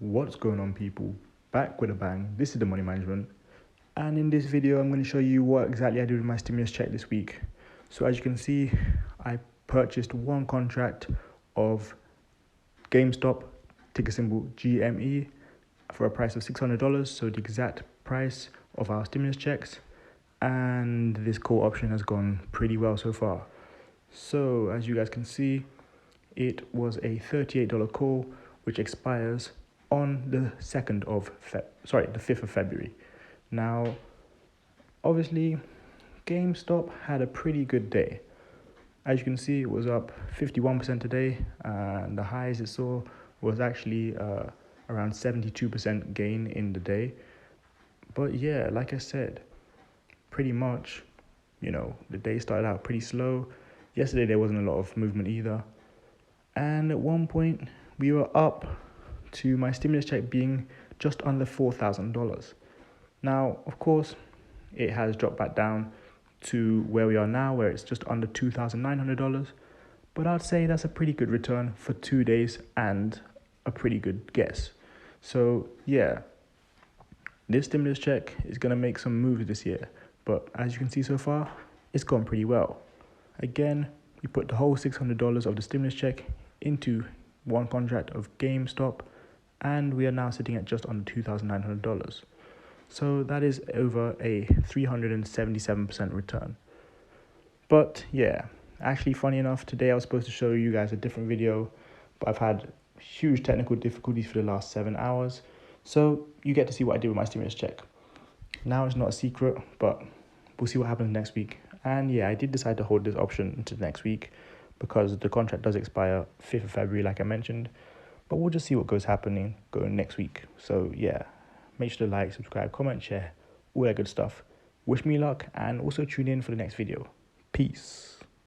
What's going on, people? Back with a bang. This is the money management, and in this video I'm going to show you what exactly I did with my stimulus check this week. So as you can see, I purchased one contract of GameStop, ticker symbol GME, for a price of $600, so the exact price of our stimulus checks, and this call option has gone pretty well so far. So as you guys can see, it was a $38 call which expires on the 5th of February. Now, obviously, GameStop had a pretty good day. As you can see, it was up 51% today, and the highs it saw was actually around 72% gain in the day. But yeah, like I said, pretty much, the day started out pretty slow. Yesterday there wasn't a lot of movement either. And at one point, we were up to my stimulus check being just under $4,000. Now, of course, it has dropped back down to where we are now, where it's just under $2,900. But I'd say that's a pretty good return for 2 days and a pretty good guess. So, yeah, this stimulus check is going to make some moves this year. But as you can see so far, it's gone pretty well. Again, we put the whole $600 of the stimulus check into one contract of GameStop, and we are now sitting at just under $2,900. So that is over a 377% return. But yeah, actually funny enough, today I was supposed to show you guys a different video, but I've had huge technical difficulties for the last 7 hours. So you get to see what I did with my stimulus check. Now it's not a secret, but we'll see what happens next week. And yeah, I did decide to hold this option into next week because the contract does expire 5th of February, like I mentioned. But we'll just see what going next week. So yeah, make sure to like, subscribe, comment, share, all that good stuff. Wish me luck, and also tune in for the next video. Peace.